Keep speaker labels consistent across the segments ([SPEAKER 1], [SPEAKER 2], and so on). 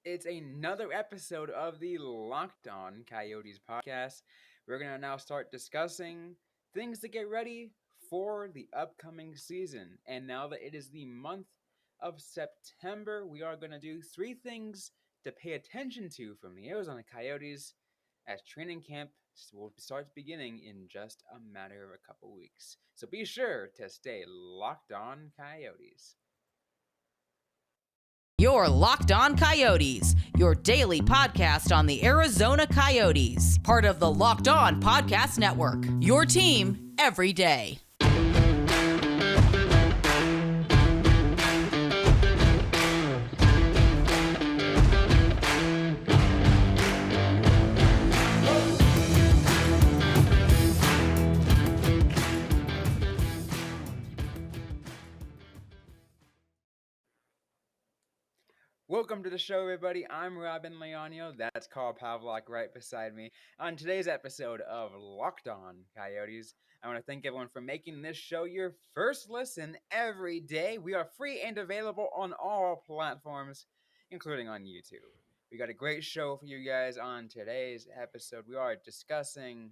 [SPEAKER 1] It's another episode of the Locked On Coyotes podcast. We're going to now start discussing things to get ready for the upcoming season. And now that it is the month of September, we are going to do three things to pay attention to from the Arizona Coyotes as training camp will start beginning in just a matter of a couple weeks. So be sure to stay locked on Coyotes.
[SPEAKER 2] Your Locked On Coyotes, your daily podcast on the Arizona Coyotes, part of the Locked On Podcast Network. Your team every day.
[SPEAKER 1] Welcome to the show, everybody. I'm Robyn Leonio. That's Carl Pavlak right beside me. On today's episode of Locked On Coyotes, I want to thank everyone for making this show your first listen every day. We are free and available on all platforms, including on YouTube. We got a great show for you guys on today's episode. We are discussing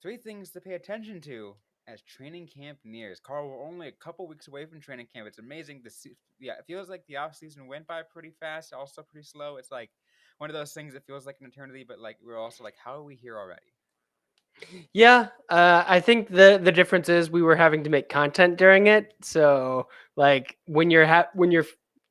[SPEAKER 1] three things to pay attention to as training camp nears. Carl, we're only a couple weeks away from training camp. It's amazing to see. Yeah, it feels like the off season went by pretty fast, also pretty slow. It's like one of those things that feels like an eternity, but like we're also like, how are we here already?
[SPEAKER 3] Yeah, I think the difference is we were having to make content during it. So like when you're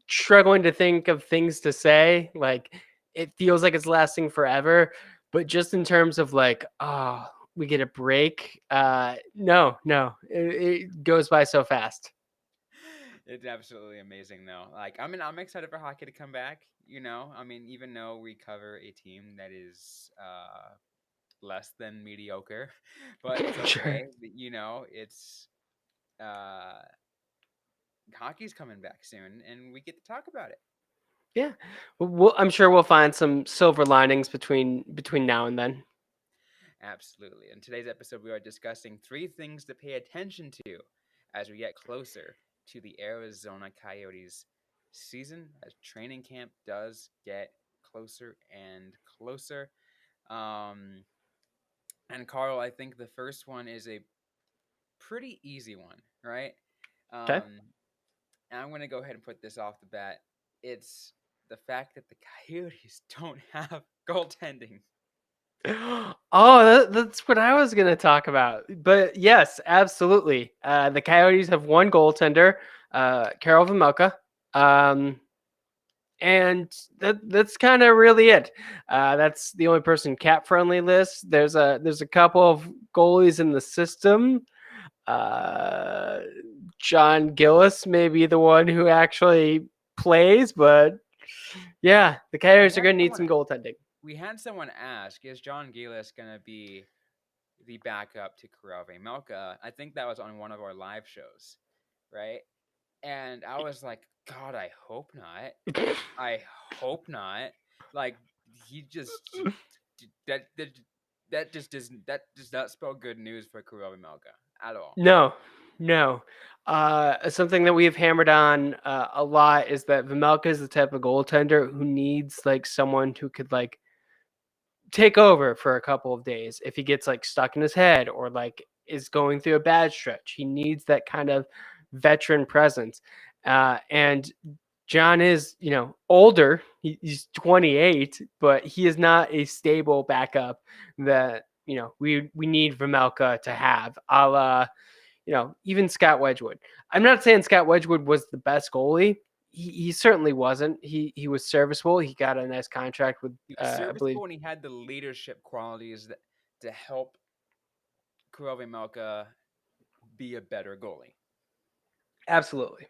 [SPEAKER 3] struggling to think of things to say, like it feels like it's lasting forever. But just in terms of like, oh, we get a break. No, it goes by so fast.
[SPEAKER 1] It's absolutely amazing, though. Like, I mean, I'm excited for hockey to come back. I mean, even though we cover a team that is less than mediocre, but it's
[SPEAKER 3] Sure.
[SPEAKER 1] okay. It's uh hockey's coming back soon, and we get to talk about it.
[SPEAKER 3] Yeah, I'm sure we'll find some silver linings between now and then.
[SPEAKER 1] Absolutely. In today's episode, we are discussing three things to pay attention to as we get closer to the Arizona Coyotes season, as training camp does get closer and closer. Um, and Carl, I think the first one is a pretty easy one, right?
[SPEAKER 3] Okay.
[SPEAKER 1] Um, and I'm going to go ahead and put this off the bat. It's the fact that the Coyotes don't have goaltending.
[SPEAKER 3] Oh, that's what I was going to talk about. But yes, absolutely. The Coyotes have one goaltender, Karol Vejmelka. And that's kind of really it. That's the only person cap friendly list. There's a couple of goalies in the system. Uh, John Gillis may be the one who actually plays, but yeah, the
[SPEAKER 1] We
[SPEAKER 3] Coyotes are
[SPEAKER 1] had
[SPEAKER 3] going to need
[SPEAKER 1] someone
[SPEAKER 3] some goaltending.
[SPEAKER 1] we had someone ask, is John Gillis going to be the backup to Karel Vejmelka? I think that was on one of our live shows, right? And I was like, God, I hope not. I hope not. Like he just that that that does not spell good news for Karel Vejmelka at all.
[SPEAKER 3] No, no. Something that we've hammered on a lot is that Vejmelka is the type of goaltender who needs like someone who could like take over for a couple of days if he gets like stuck in his head or like is going through a bad stretch. He needs that kind of veteran presence. And John is, older. He's 28, but he is not a stable backup that we need Vejmelka to have. A la, even Scott Wedgwood. I'm not saying Scott Wedgwood was the best goalie. He certainly wasn't. He was serviceable. He got a nice contract with,
[SPEAKER 1] He was
[SPEAKER 3] I believe.
[SPEAKER 1] serviceable and he had the leadership qualities that to help Karel Vejmelka be a better goalie.
[SPEAKER 3] Absolutely.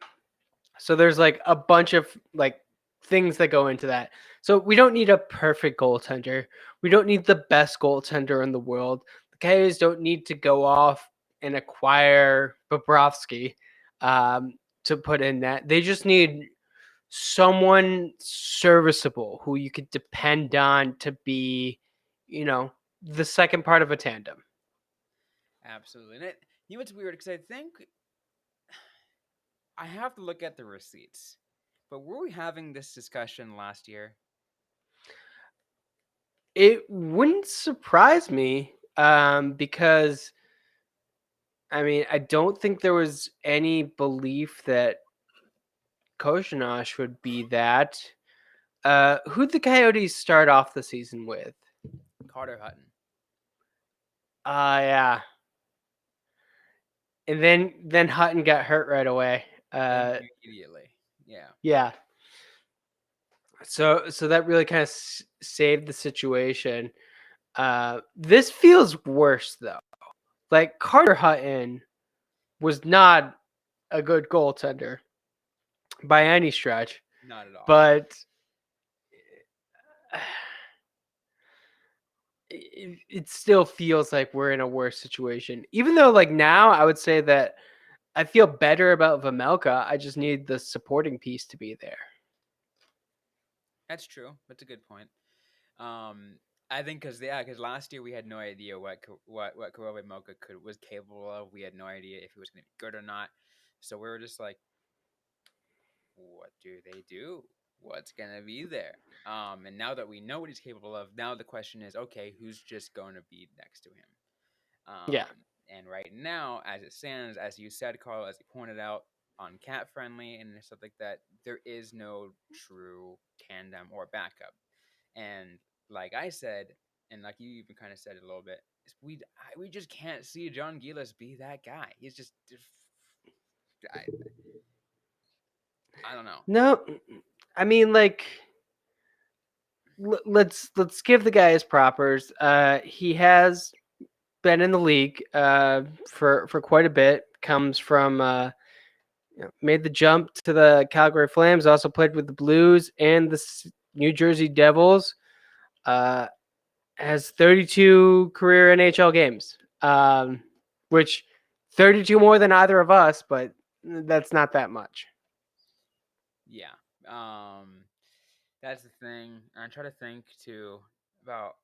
[SPEAKER 3] So there's like a bunch of like things that go into that. So we don't need a perfect goaltender. We don't need the best goaltender in the world. The Coyotes don't need to go off and acquire Bobrovsky to put in that. They just need someone serviceable who you could depend on to be, the second part of a tandem.
[SPEAKER 1] Absolutely. And what's weird because I think I have to look at the receipts. But were we having this discussion last year?
[SPEAKER 3] It wouldn't surprise me because I mean, I don't think there was any belief that Koshinash would be that. Who'd the Coyotes start off the season with?
[SPEAKER 1] Carter Hutton.
[SPEAKER 3] Yeah. And then Hutton got hurt right away.
[SPEAKER 1] Immediately. Yeah.
[SPEAKER 3] Yeah. So that really kind of saved the situation. This feels worse though. Like Carter Hutton was not a good goaltender by any stretch,
[SPEAKER 1] Not at all.
[SPEAKER 3] but it still feels like we're in a worse situation. Even though, like now, I would say that I feel better about Vamelka. I just need the supporting piece to be there.
[SPEAKER 1] That's true. That's a good point. I think because last year we had no idea what Karobe Mocha was capable of. We had no idea if he was going to be good or not. So we were just like, what do they do? What's going to be there? And now that we know what he's capable of, now the question is, okay, who's just going to be next to him?
[SPEAKER 3] Yeah.
[SPEAKER 1] And right now, as it stands, as you said, Carl, as you pointed out on Cat Friendly and stuff like that, there is no true tandem or backup. And like I said, and like you even kind of said it a little bit, we just can't see John Gillis be that guy. He's just I, I don't know.
[SPEAKER 3] No, I mean like let's give the guy his propers. He has been in the league for quite a bit. Comes from made the jump to the Calgary Flames. Also played with the Blues and the New Jersey Devils. Uh, has 32 career NHL games, which 32 more than either of us, but that's not that much.
[SPEAKER 1] Yeah. That's the thing. I try to think too about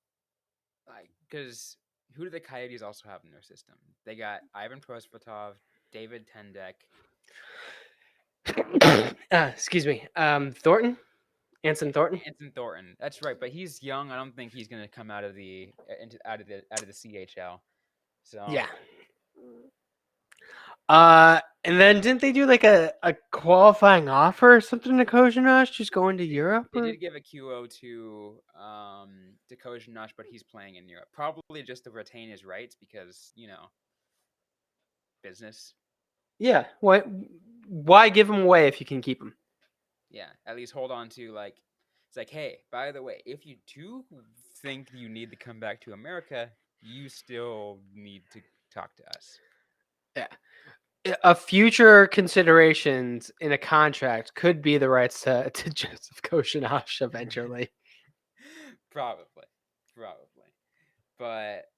[SPEAKER 1] like because who do the Coyotes also have in their system? They got Ivan Prosvetov, David Tendek,
[SPEAKER 3] Excuse me. Thornton? Anson Thornton?
[SPEAKER 1] Anson Thornton. That's right, but he's young. I don't think he's going to come out of the out of the CHL. So
[SPEAKER 3] Yeah. And then didn't they do like a qualifying offer or something to Kozhinosh just going to Europe?
[SPEAKER 1] they
[SPEAKER 3] Or?
[SPEAKER 1] did give a QO to Kojonash, but he's playing in Europe. Probably just to retain his rights because business.
[SPEAKER 3] Yeah. Why give him away if you can keep him?
[SPEAKER 1] Yeah, at least hold on to like it's like, hey, by the way, if you do think you need to come back to America, you still need to talk to us.
[SPEAKER 3] Yeah. A future considerations in a contract could be the rights to Joseph Koshinosh eventually.
[SPEAKER 1] Probably, probably. But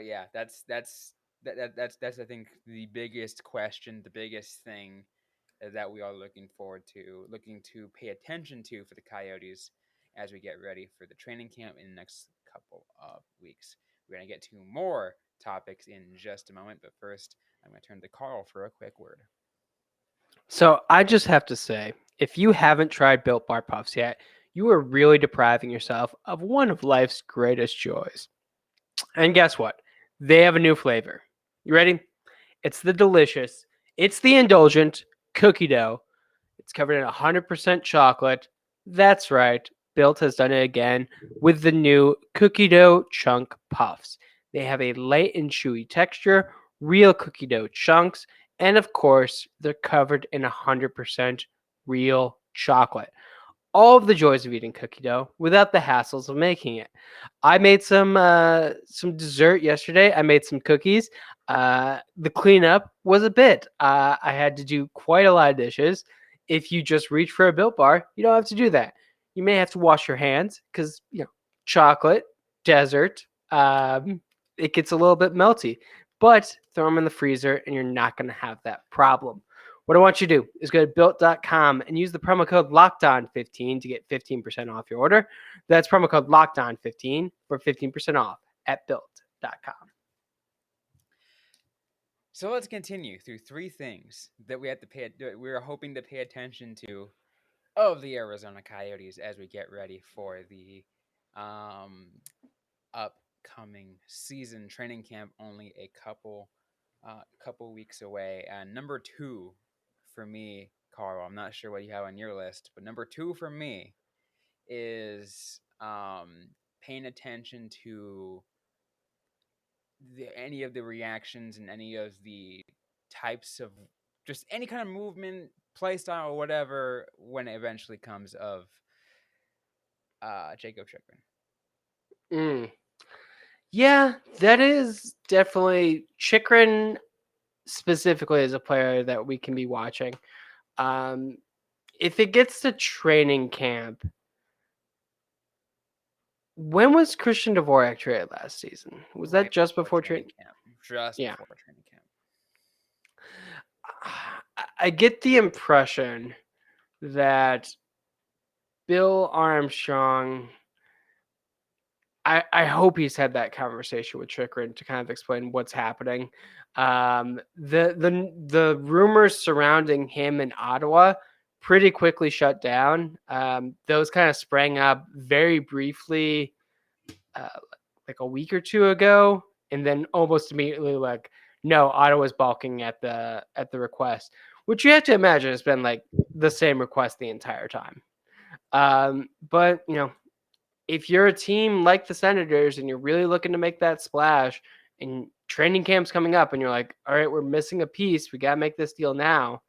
[SPEAKER 1] yeah, that's I think the biggest question, the biggest thing that we are looking to pay attention to for the Coyotes as we get ready for the training camp in the next couple of weeks. We're gonna get to more topics in just a moment, but first I'm gonna turn to Carl for a quick word.
[SPEAKER 3] So I just have to say, if you haven't tried Built Bar Puffs yet, you are really depriving yourself of one of life's greatest joys. And guess what? They have a new flavor. You ready? It's the delicious, it's the indulgent cookie dough. It's covered in 100% chocolate. That's right. Built has done it again with the new cookie dough chunk puffs. They have a light and chewy texture, real cookie dough chunks, and of course, they're covered in 100% real chocolate. All of the joys of eating cookie dough without the hassles of making it. I made some dessert yesterday. I made some cookies. The cleanup was a bit. I had to do quite a lot of dishes. If you just reach for a Built Bar, you don't have to do that. You may have to wash your hands because chocolate, desert, it gets a little bit melty. But throw them in the freezer, and you're not going to have that problem. What I want you to do is go to built.com and use the promo code LOCKEDON15 to get 15% off your order. That's promo code LOCKEDON15 for 15% off at built.com.
[SPEAKER 1] So let's continue through three things that we're hoping to pay attention to of the Arizona Coyotes as we get ready for the um, upcoming season. Training camp only a couple weeks away. And number two for me, Carl, I'm not sure what you have on your list, but number two for me is paying attention to any of the reactions and any of the types of just any kind of movement, play style, or whatever when it eventually comes of Jakob Chychrun.
[SPEAKER 3] Mm. Yeah, that is definitely Chychrun specifically as a player that we can be watching. Um, if it gets to training camp, when was Christian Dvorak traded last season? Was that
[SPEAKER 1] Right
[SPEAKER 3] just
[SPEAKER 1] before
[SPEAKER 3] before
[SPEAKER 1] training
[SPEAKER 3] training?
[SPEAKER 1] camp. Just
[SPEAKER 3] Yeah.
[SPEAKER 1] before training camp.
[SPEAKER 3] I get the impression that Bill Armstrong. I hope he's had that conversation with Chychrun to kind of explain what's happening. The rumors surrounding him in Ottawa pretty quickly shut down. Those kind of sprang up very briefly, uh, like a week or two ago, and then almost immediately, like, no, Ottawa's balking at the request, which you have to imagine has been like the same request the entire time. But if you're a team like the Senators and you're really looking to make that splash and training camp's coming up and you're like, all right, we're missing a piece. We got to make this deal now.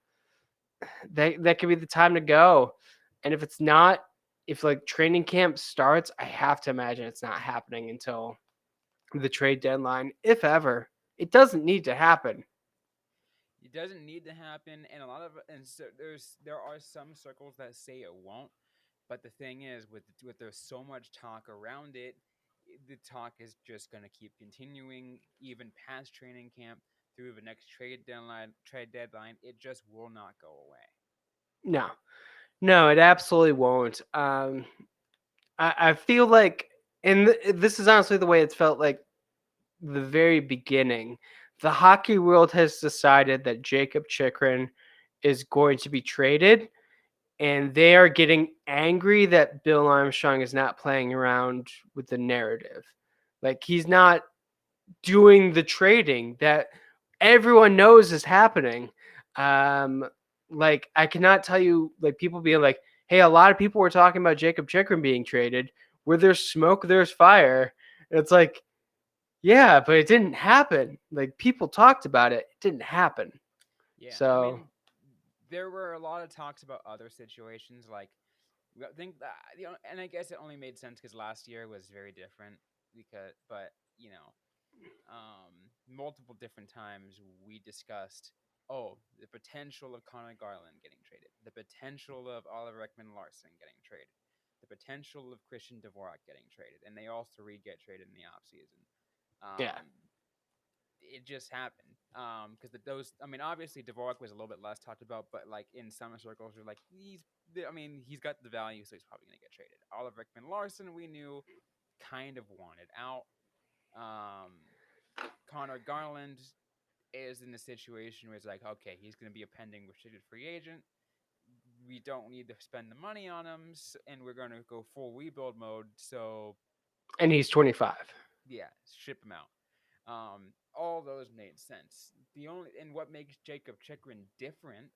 [SPEAKER 3] That could be the time to go. And if it's not, if like training camp starts, I have to imagine it's not happening until the trade deadline, if ever. It doesn't need to happen.
[SPEAKER 1] It doesn't need to happen, and a lot of and so there are some circles that say it won't. But the thing is, with there's so much talk around it, the talk is just going to keep continuing even past training camp through the next trade deadline. Trade deadline, it just will not go away.
[SPEAKER 3] No, no, it absolutely won't. I feel like, and this is honestly the way it's felt like the very beginning. The hockey world has decided that Jakob Chychrun is going to be traded, and they are getting angry that Bill Armstrong is not playing around with the narrative. Like, he's not doing the trading that everyone knows is happening. Um, like, I cannot tell you, like, people being like, hey, a lot of people were talking about Jakob Chychrun being traded. Where there's smoke, there's fire. And it's like, yeah, but it didn't happen. Like, people talked about it. It didn't happen.
[SPEAKER 1] Yeah, I
[SPEAKER 3] So,
[SPEAKER 1] mean, there were a lot of talks about other situations, like I think that and I guess it only made sense because last year was very different. But multiple different times we discussed, the potential of Connor Garland getting traded, the potential of Oliver Ekman-Larsson getting traded, the potential of Christian Dvorak getting traded, and they all three get traded in the offseason.
[SPEAKER 3] yeah.
[SPEAKER 1] It just happened. Because those, I mean, obviously Dvorak was a little bit less talked about, but like in some circles, you're like, he's got the value, so he's probably gonna get traded. Oliver Ekman-Larsson, we knew, kind of wanted out. Connor Garland is in a situation where it's like, okay, he's gonna be a pending restricted free agent. We don't need to spend the money on him, and we're gonna go full rebuild mode. So
[SPEAKER 3] And he's 25.
[SPEAKER 1] yeah, ship him out. All those made sense. What makes Jakob Chychrun different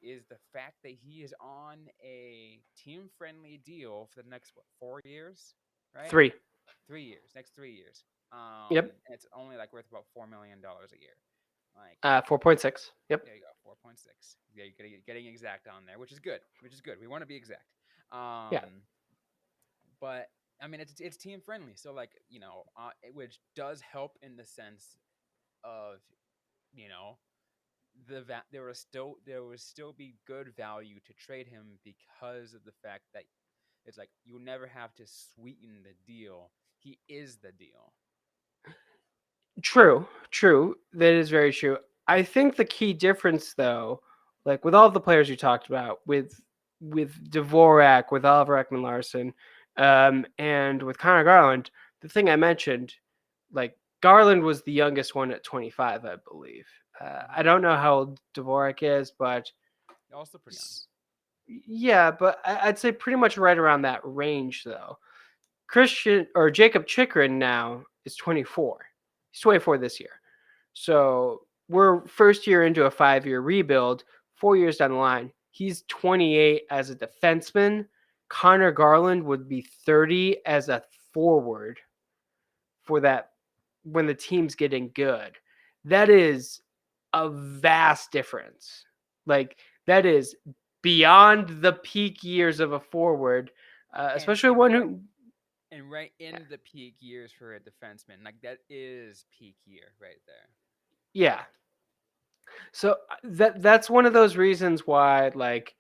[SPEAKER 1] is the fact that he is on a team-friendly deal for the next 4 years, right?
[SPEAKER 3] 3.
[SPEAKER 1] 3 years, next 3 years.
[SPEAKER 3] Yep.
[SPEAKER 1] And it's only like worth about $4 million a year. Like
[SPEAKER 3] 4.6. Yep.
[SPEAKER 1] there you go, 4.6. Yeah, you're getting exact on there, which is good. Which is good. We want to be exact.
[SPEAKER 3] Yeah.
[SPEAKER 1] But I mean, it's team friendly, so like which does help in the sense of you know there will still be good value to trade him because of the fact that it's like you never have to sweeten the deal. He is the deal.
[SPEAKER 3] True. True. That is very true. I think the key difference, though, like with all the players you talked about, with Dvorak, with Oliver Ekman-Larsson, and with Connor Garland, the thing I mentioned, like Garland was the youngest one at 25, I believe. I don't know how old Dvorak is, but
[SPEAKER 1] Also pretty young.
[SPEAKER 3] yeah, but I'd say pretty much right around that range, though. Jakob Chychrun now is 24. He's 24 this year. So we're first year into a 5-year rebuild, 4 years down the line. He's 28 as a defenseman. Connor Garland would be 30 as a forward for that when the team's getting good. That is a vast difference. Like, that is beyond the peak years of a forward,
[SPEAKER 1] and
[SPEAKER 3] especially
[SPEAKER 1] and
[SPEAKER 3] one
[SPEAKER 1] right
[SPEAKER 3] who.
[SPEAKER 1] and right in the peak years for a defenseman. Like that is peak year right there.
[SPEAKER 3] Yeah. So that's one of those reasons why, like,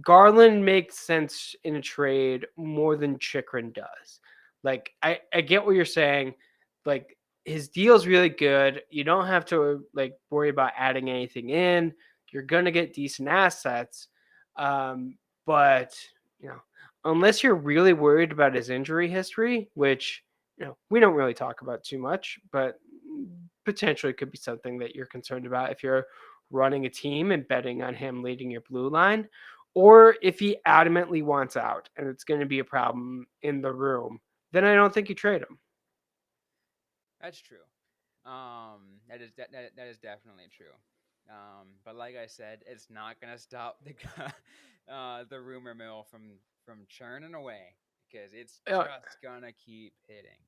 [SPEAKER 3] Garland makes sense in a trade more than Chychrun does. Like, I get what you're saying. Like, his deal's really good. You don't have to like worry about adding anything in. You're gonna get decent assets. Um, but you know, unless you're really worried about his injury history, which we don't really talk about too much, but potentially could be something that you're concerned about if you're running a team and betting on him leading your blue line, or if he adamantly wants out and it's going to be a problem in the room, then I don't think you trade him.
[SPEAKER 1] That's true. That is definitely true. But like I said, it's not gonna stop the rumor mill from churning away because it's
[SPEAKER 3] Uh,
[SPEAKER 1] just gonna keep hitting.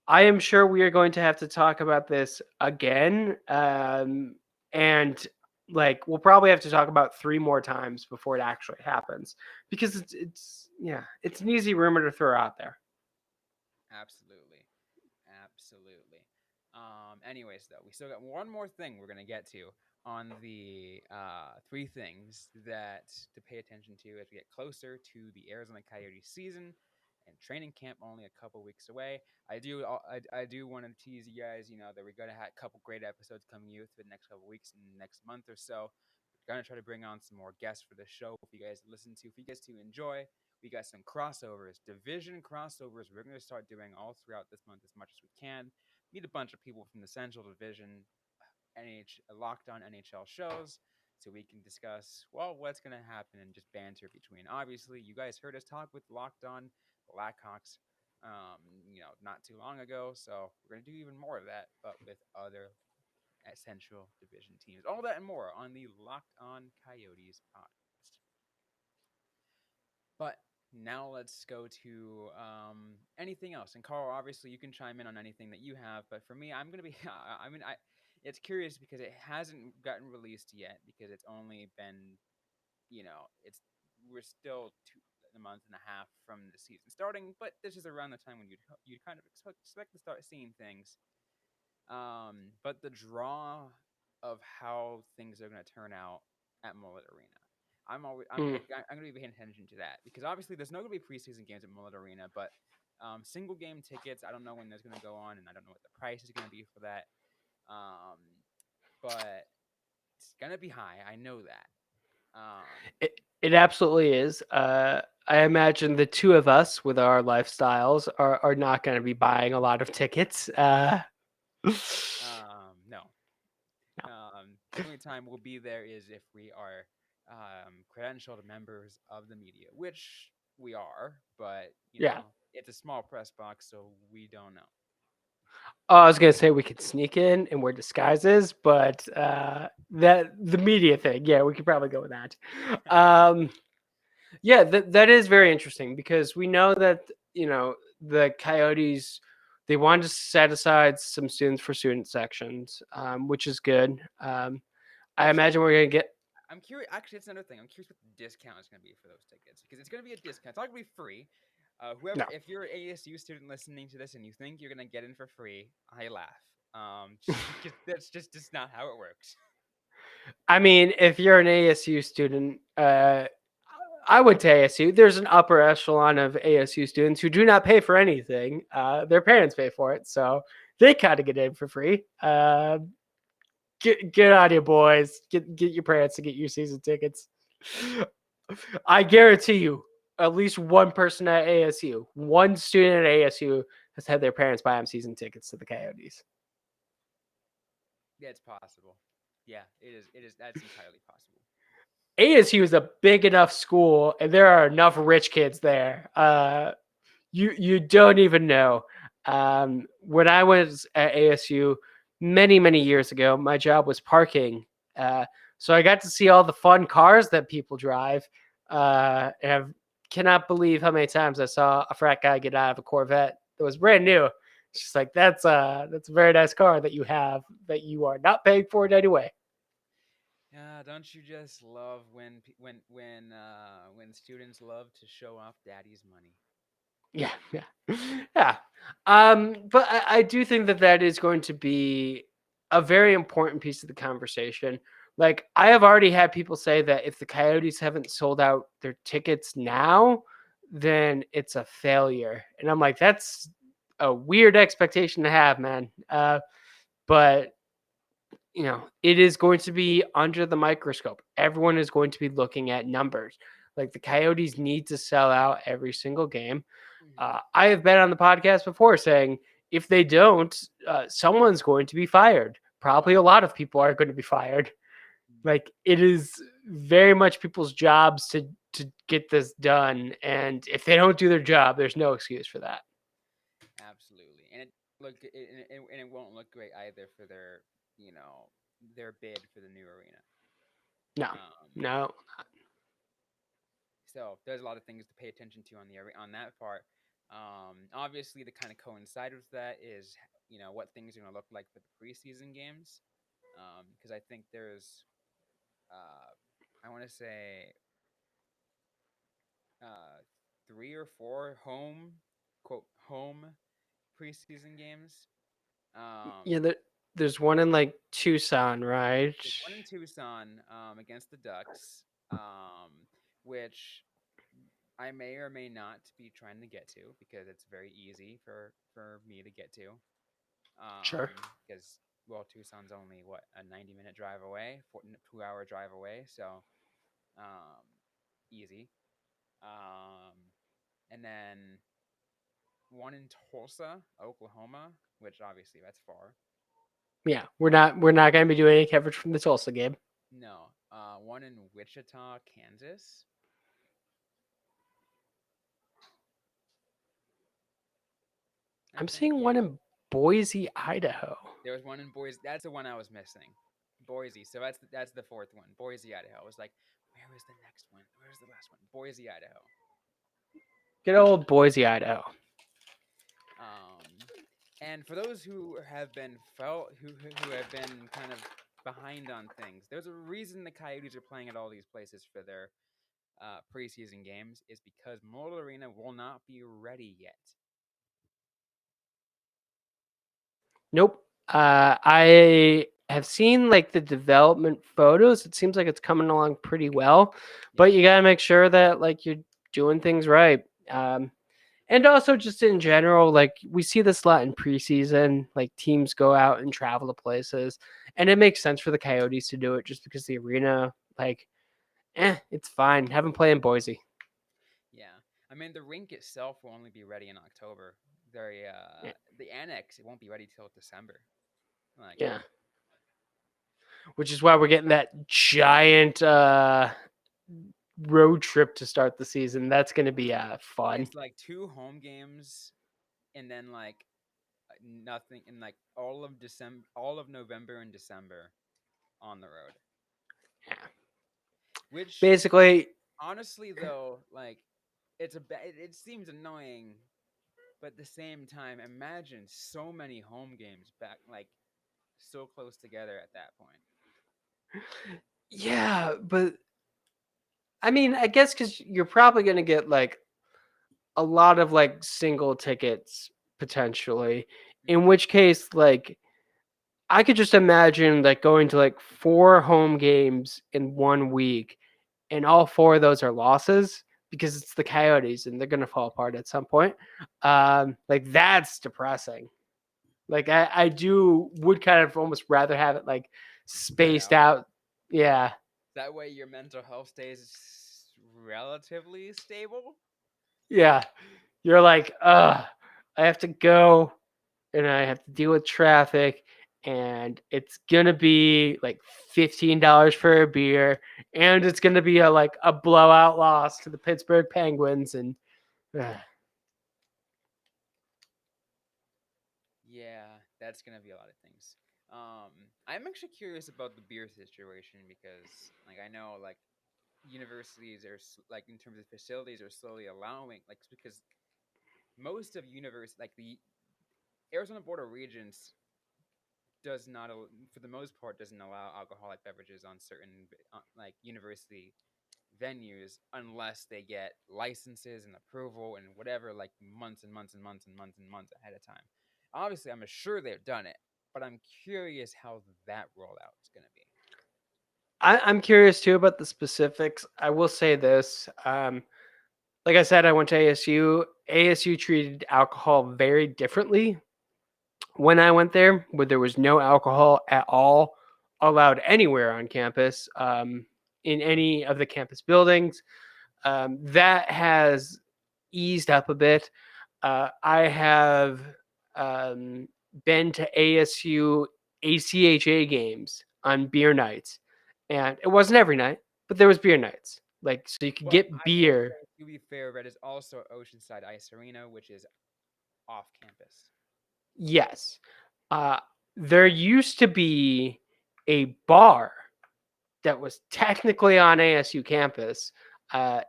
[SPEAKER 3] I am sure we are going to have to talk about this again. And like, we'll probably have to talk about 3 more times before it actually happens because it's an easy rumor to throw out there.
[SPEAKER 1] Absolutely, absolutely. Anyways, though, we still got one more thing we're gonna get to on the three things that to pay attention to as we get closer to the Arizona Coyotes season and training camp only a couple weeks away. I do want to tease you guys, that we're gonna have a couple great episodes coming you for the next couple weeks and next month or so. We're gonna try to bring on some more guests for the show for you guys to listen to, for you guys to enjoy. We got some crossovers, division crossovers. We're going to start doing all throughout this month as much as we can. Meet a bunch of people from the Central Division, locked on NHL shows, so we can discuss, well, what's going to happen and just banter between. Obviously, you guys heard us talk with Locked On Blackhawks, not too long ago, so we're going to do even more of that, but with other Central Division teams. All that and more on the Locked On Coyotes podcast. But now let's go to anything else. And Carl, obviously, you can chime in on anything that you have. But for me, I'm gonna be. It's curious because it hasn't gotten released yet because it's only been, it's we're still a month and a half from the season starting. But this is around the time when you'd kind of expect to start seeing things. But the draw of how things are going to turn out at Mullett Arena.
[SPEAKER 3] Mm.
[SPEAKER 1] I'm gonna be paying attention to that because obviously there's not gonna be preseason games at Mullett Arena, but single game tickets, I don't know when there's gonna go on, and I don't know what the price is gonna be for that. Um, but it's gonna be high. I know that.
[SPEAKER 3] It absolutely is. I imagine the two of us with our lifestyles are not going to be buying a lot of tickets.
[SPEAKER 1] No. The only time we'll be there is if we are credentialed members of the media, which we are, but
[SPEAKER 3] Yeah.
[SPEAKER 1] it's a small press box, so we don't know.
[SPEAKER 3] Oh, I was gonna say we could sneak in and wear disguises, but that the media thing, yeah, we could probably go with that. Yeah, that is very interesting because we know that the Coyotes, they wanted to set aside some students for student sections, which is good. I
[SPEAKER 1] Actually,
[SPEAKER 3] imagine we're gonna get.
[SPEAKER 1] I'm curious. Actually, it's another thing. I'm curious what the discount is going to be for those tickets because it's going to be a discount. It's not going to be free.
[SPEAKER 3] No,
[SPEAKER 1] If you're an ASU student listening to this and you think you're going to get in for free, I laugh. Because that's just not how it works.
[SPEAKER 3] I mean, if you're an ASU student, I went to ASU. There's an upper echelon of ASU students who do not pay for anything. Their parents pay for it, so they kind of get in for free. Get on you, boys. Get your parents to get your season tickets. I guarantee you, at least one person at ASU, one student at ASU has had their parents buy them season tickets to the Coyotes.
[SPEAKER 1] Yeah, it's possible. Yeah, it is. It is. That's entirely possible.
[SPEAKER 3] ASU is a big enough school, and there are enough rich kids there. You don't even know. When I was at ASU many years ago, my job was parking. So I got to see all the fun cars that people drive. And I cannot believe how many times I saw a frat guy get out of a Corvette that was brand new. It's just like that's a very nice car that you have that you are not paying for it anyway.
[SPEAKER 1] Yeah, don't you just love when students love to show off daddy's money?
[SPEAKER 3] Yeah. Yeah. But I do think that that is going to be a very important piece of the conversation. Like, I have already had people say that if the Coyotes haven't sold out their tickets now, then it's a failure. And I'm like, that's a weird expectation to have, man. But it is going to be under the microscope. Everyone is going to be looking at numbers. Like, the Coyotes need to sell out every single game.
[SPEAKER 1] Hmm.
[SPEAKER 3] I have been on the podcast before saying if they don't, someone's going to be fired. Probably a lot of people are going to be fired. Like, it is very much people's jobs to get this done, and if they don't do their job, there's no excuse for that.
[SPEAKER 1] Absolutely, and it won't look great either for their bid for the new arena.
[SPEAKER 3] No,
[SPEAKER 1] Um,
[SPEAKER 3] no,
[SPEAKER 1] so there's a lot of things to pay attention to on that part. Obviously, to kind of coincide with that is what things are going to look like for the preseason games, because I think there's I want to say uh, 3 or 4 home preseason games.
[SPEAKER 3] yeah.
[SPEAKER 1] Um,
[SPEAKER 3] There's one in like Tucson, right?
[SPEAKER 1] there's one in Tucson against the Ducks, which I may or may not be trying to get to because it's very easy for me to get to.
[SPEAKER 3] Sure.
[SPEAKER 1] Because Tucson's only what, a 90-minute drive away, 2-hour drive away, so um, easy. Um, and then one in Tulsa, Oklahoma, which obviously that's far.
[SPEAKER 3] Yeah, we're not going to be doing any coverage from the Tulsa game.
[SPEAKER 1] No, one in Wichita, Kansas. I
[SPEAKER 3] I'm
[SPEAKER 1] think,
[SPEAKER 3] seeing
[SPEAKER 1] yeah.
[SPEAKER 3] one in Boise, Idaho.
[SPEAKER 1] There was one in Boise. That's the one I was missing. Boise. So that's the fourth one. Boise, Idaho. I was like, where was the next one? Where's the last one? Boise, Idaho.
[SPEAKER 3] Good old Boise, Idaho.
[SPEAKER 1] Um, and for those who have been felt who have been kind of behind on things, there's a reason the Coyotes are playing at all these places for their preseason games is because Mullett Arena will not be ready yet.
[SPEAKER 3] Nope. I have seen like the development photos. It seems like it's coming along pretty well,
[SPEAKER 1] Yeah.
[SPEAKER 3] but you got to make sure that like you're doing things right. And also just in general, like we see this a lot in preseason, like teams go out and travel to places, and it makes sense for the Coyotes to do it just because the arena, like, it's fine. Have them play in Boise.
[SPEAKER 1] Yeah. I mean, the rink itself will only be ready in October.
[SPEAKER 3] Yeah.
[SPEAKER 1] The annex, it won't be ready till December. Like,
[SPEAKER 3] Yeah. Which is why we're getting that giant road trip to start the season. That's going to be fun.
[SPEAKER 1] it's like 2 home games and then like nothing in like all of November and December on the road.
[SPEAKER 3] Yeah.
[SPEAKER 1] Which
[SPEAKER 3] Basically,
[SPEAKER 1] honestly though, like it seems annoying, but at the same time, imagine so many home games back like so close together at that point.
[SPEAKER 3] yeah, but I mean, I guess because you're probably going to get like a lot of like single tickets potentially, in
[SPEAKER 1] Hmm.
[SPEAKER 3] which case, like, I could just imagine like going to like 4 home games in one week, and all 4 of those are losses because it's the Coyotes and they're going to fall apart at some point. Like, that's depressing. Like, I would kind of almost rather have it like
[SPEAKER 1] Spread
[SPEAKER 3] spaced
[SPEAKER 1] out.
[SPEAKER 3] out. Yeah.
[SPEAKER 1] That way your mental health stays relatively stable.
[SPEAKER 3] Yeah. You're like, I have to go and I have to deal with traffic and it's gonna be like $15 for a beer and it's gonna be a blowout loss to the Pittsburgh Penguins and
[SPEAKER 1] Yeah, that's gonna be a lot of things. I'm actually curious about the beer situation because, like, I know like universities are like in terms of facilities are slowly allowing because most of like the Arizona Board of Regents does not for the most part doesn't allow alcoholic beverages on certain like university venues unless they get licenses and approval and whatever like months and months and months and months and months ahead of time. Obviously, I'm sure they've done it, but I'm curious how that rollout is going to be.
[SPEAKER 3] I'm curious too about the specifics. I will say this. Like I said, I went to ASU. ASU treated alcohol very differently when I went there, where there was no alcohol at all allowed anywhere on campus, in any of the campus buildings. That has eased up a bit. I have um, been to ASU ACHA games on beer nights, and it wasn't every night, but there was beer nights. Like, so you could
[SPEAKER 1] Well,
[SPEAKER 3] get
[SPEAKER 1] I will
[SPEAKER 3] beer.
[SPEAKER 1] say, to be fair, Red is also Oceanside Ice Arena, which is off campus.
[SPEAKER 3] Yes, uh, there used to be a bar that was technically on ASU campus.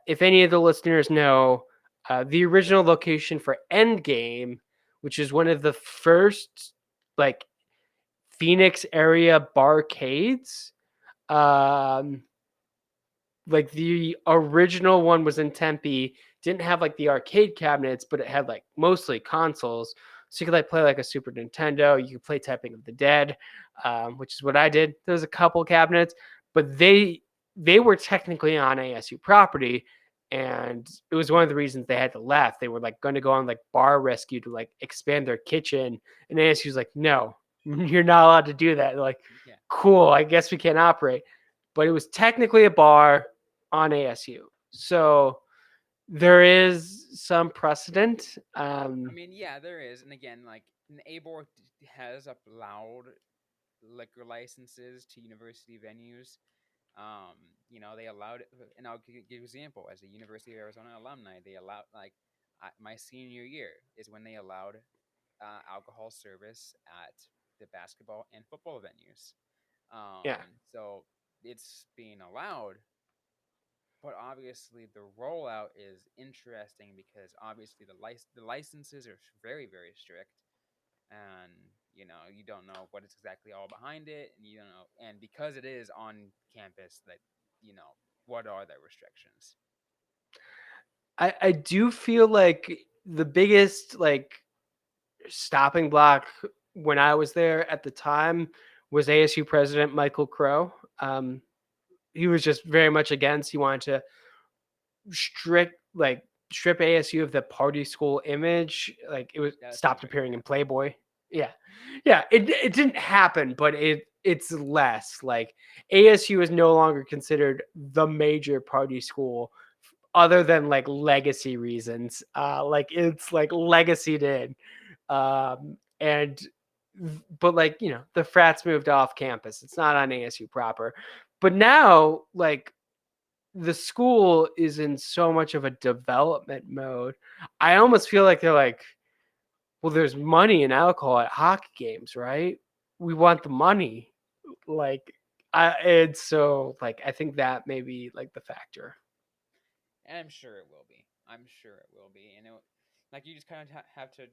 [SPEAKER 3] If any of the listeners know, the original location for Endgame, which is one of the first like Phoenix area barcades, um, like the original one was in Tempe, didn't have like the arcade cabinets, but it had like mostly consoles. So you could like play like a Super Nintendo. You could play Tapping of the Dead, which is what I did. There was a couple cabinets, but they were technically on ASU property, and it was one of the reasons they had to left. They were like going to go on like bar rescue to like expand their kitchen, and ASU's like, no, you're not allowed to do that. They're like,
[SPEAKER 1] Yeah.
[SPEAKER 3] cool, I guess we can't operate. But it was technically a bar on ASU. So there is some precedent.
[SPEAKER 1] I mean, yeah, there is, and again, like an ABOR has allowed liquor licenses to university venues. They allowed it, and I'll give you an example. As a University of Arizona alumni, they allowed my senior year is when they allowed alcohol service at the basketball and football venues.
[SPEAKER 3] Yeah.
[SPEAKER 1] So it's being allowed, but obviously the rollout is interesting because obviously the licenses are very very strict, and you don't know what is exactly all behind it, and you don't know, and because it is on campus, that what are the restrictions.
[SPEAKER 3] I do feel like the biggest like stopping block when I was there at the time was ASU president Michael Crow. He was just very much against. He wanted to strict like strip ASU of the party school image. Like it was
[SPEAKER 1] That seems
[SPEAKER 3] stopped
[SPEAKER 1] like it
[SPEAKER 3] appearing in
[SPEAKER 1] happened.
[SPEAKER 3] Playboy. Yeah. Yeah. It didn't happen, but it's less. Like ASU is no longer considered the major party school other than like legacy reasons. Like it's like legacied in. And but like, the frats moved off campus. It's not on ASU proper. But now, like the school is in so much of a development mode. I almost feel like they're like, well, there's money in alcohol at hockey games, right? We want the money. Like, it's so like I think that may be like the factor.
[SPEAKER 1] And I'm sure it will be. I'm sure it will be. And like you just kind of have to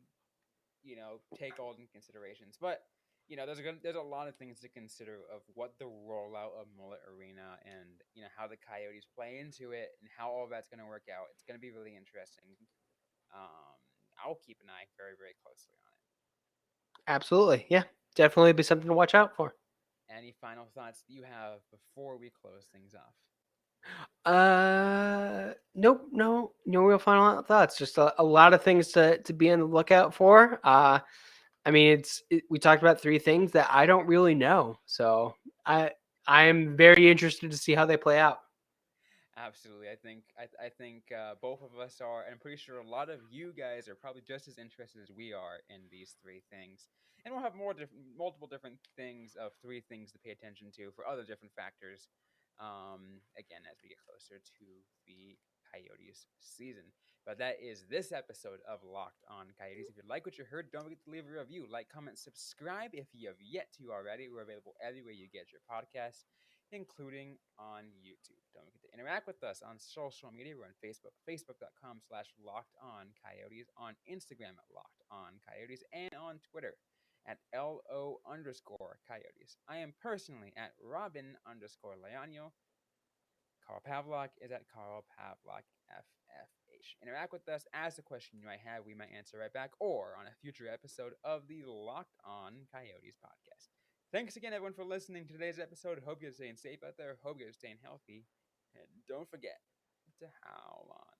[SPEAKER 1] take all in considerations. But there's a lot of things to consider of what the rollout of Mullett Arena and how the Coyotes play into it and how all that's going to work out. It's going to be really interesting. Um, I'll keep an eye very very closely on it.
[SPEAKER 3] Absolutely, yeah, definitely be something to watch out for.
[SPEAKER 1] Any final thoughts you have before we close things off?
[SPEAKER 3] Nope, no real final thoughts. Just a lot of things to be on the lookout for. I mean, we talked about three things that I don't really know, so I I am very interested to see how they play out.
[SPEAKER 1] Absolutely. I think both of us are, and I'm pretty sure a lot of you guys are probably just as interested as we are in these three things. And we'll have multiple different things of three things to pay attention to for other different factors. Again, as we get closer to the Coyotes season. But that is this episode of Locked On Coyotes. If you like what you heard, don't forget to leave a review, like, comment, subscribe if you have yet to already. We're available everywhere you get your podcasts, including on YouTube. Don't forget to interact with us on social media. We're on Facebook, facebook.com/LockedOnCoyotes, on Instagram at LockedOnCoyotes, and on Twitter at LO_Coyotes. I am personally at Robyn_Leonio. Carl Pavlak is at Carl Pavlak FFH. Interact with us, ask a question you might have, we might answer right back, or on a future episode of the Locked On Coyotes podcast. Thanks again, everyone, for listening to today's episode. Hope you're staying safe out there. Hope you're staying healthy. And don't forget to howl on.